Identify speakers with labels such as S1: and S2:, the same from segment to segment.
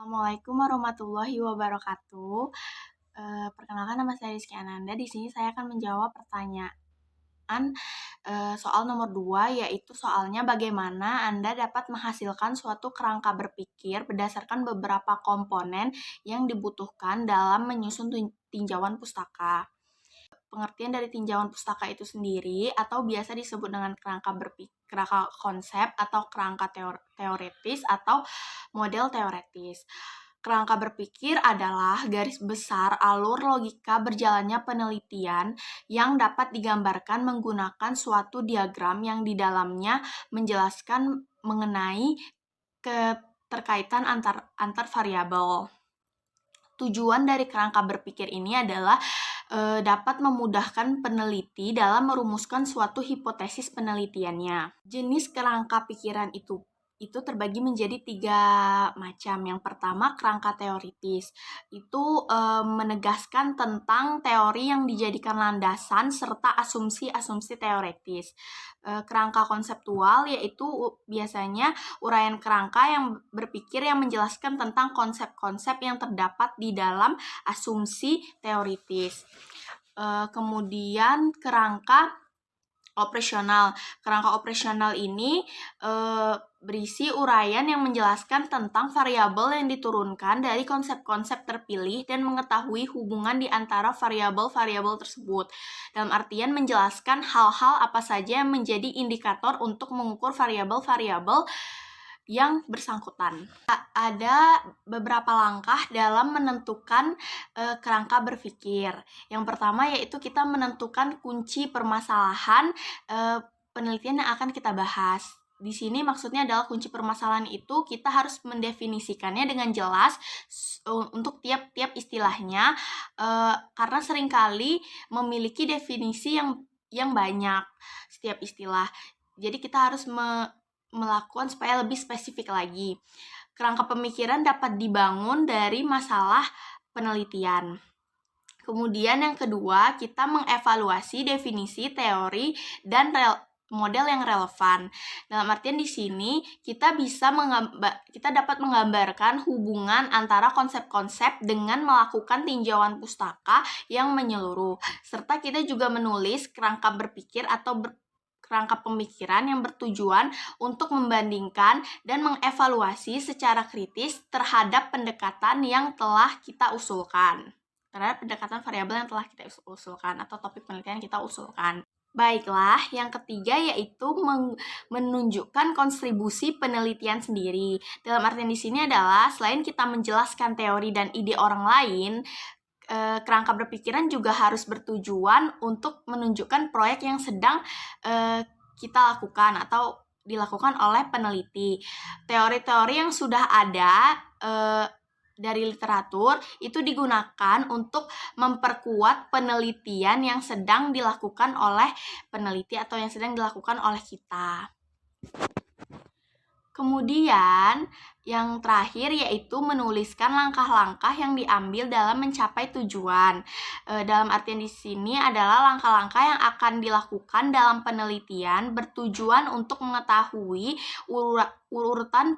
S1: Assalamualaikum warahmatullahi wabarakatuh. Perkenalkan nama saya Rizky Ananda. Di sini saya akan menjawab pertanyaan soal nomor 2, yaitu soalnya bagaimana Anda dapat menghasilkan suatu kerangka berpikir berdasarkan beberapa komponen yang dibutuhkan dalam menyusun tinjauan pustaka. Pengertian dari tinjauan pustaka itu sendiri atau biasa disebut dengan kerangka konsep atau kerangka teoretis atau model teoretis. Kerangka berpikir adalah garis besar alur logika berjalannya penelitian yang dapat digambarkan menggunakan suatu diagram yang di dalamnya menjelaskan mengenai keterkaitan antar variabel. Tujuan dari kerangka berpikir ini adalah dapat memudahkan peneliti dalam merumuskan suatu hipotesis penelitiannya. Jenis kerangka pikiran itu terbagi menjadi 3 macam. Yang pertama, kerangka teoritis. Itu menegaskan tentang teori yang dijadikan landasan serta asumsi-asumsi teoritis. Kerangka konseptual yaitu biasanya uraian kerangka yang berpikir yang menjelaskan tentang konsep-konsep yang terdapat di dalam asumsi teoritis. Kemudian kerangka operasional. Kerangka operasional ini berisi uraian yang menjelaskan tentang variabel yang diturunkan dari konsep-konsep terpilih dan mengetahui hubungan di antara variabel-variabel tersebut. Dalam artian menjelaskan hal-hal apa saja yang menjadi indikator untuk mengukur variabel-variabel yang bersangkutan. Ada beberapa langkah dalam menentukan kerangka berpikir. Yang pertama yaitu kita menentukan kunci permasalahan penelitian yang akan kita bahas. Di sini maksudnya adalah kunci permasalahan itu kita harus mendefinisikannya dengan jelas untuk tiap-tiap istilahnya karena seringkali memiliki definisi yang banyak setiap istilah. Jadi kita harus melakukan supaya lebih spesifik lagi. Kerangka pemikiran dapat dibangun dari masalah penelitian. Kemudian yang kedua, kita mengevaluasi definisi, teori, dan model yang relevan. Dalam artian di sini kita dapat menggambarkan hubungan antara konsep-konsep dengan melakukan tinjauan pustaka yang menyeluruh. Serta kita juga menulis kerangka berpikir atau kerangka pemikiran yang bertujuan untuk membandingkan dan mengevaluasi secara kritis terhadap pendekatan yang telah kita usulkan. Terhadap pendekatan variabel yang telah kita usulkan atau topik penelitian yang kita usulkan. Baiklah, yang ketiga yaitu menunjukkan kontribusi penelitian sendiri. Dalam artian di sini adalah selain kita menjelaskan teori dan ide orang lain, kerangka berpikiran juga harus bertujuan untuk menunjukkan proyek yang sedang kita lakukan atau dilakukan oleh peneliti. Teori-teori yang sudah ada dari literatur itu digunakan untuk memperkuat penelitian yang sedang dilakukan oleh peneliti atau yang sedang dilakukan oleh kita. Kemudian, yang terakhir yaitu menuliskan langkah-langkah yang diambil dalam mencapai tujuan. Dalam artian di sini adalah langkah-langkah yang akan dilakukan dalam penelitian bertujuan untuk mengetahui urutan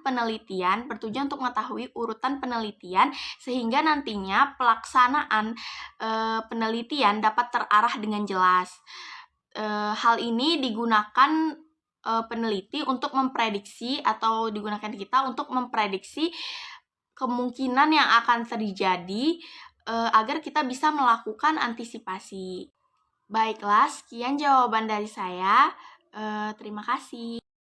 S1: penelitian sehingga nantinya pelaksanaan penelitian dapat terarah dengan jelas. Hal ini digunakan peneliti untuk memprediksi atau digunakan kita untuk memprediksi kemungkinan yang akan terjadi agar kita bisa melakukan antisipasi. Baiklah, sekian jawaban dari saya. Terima kasih.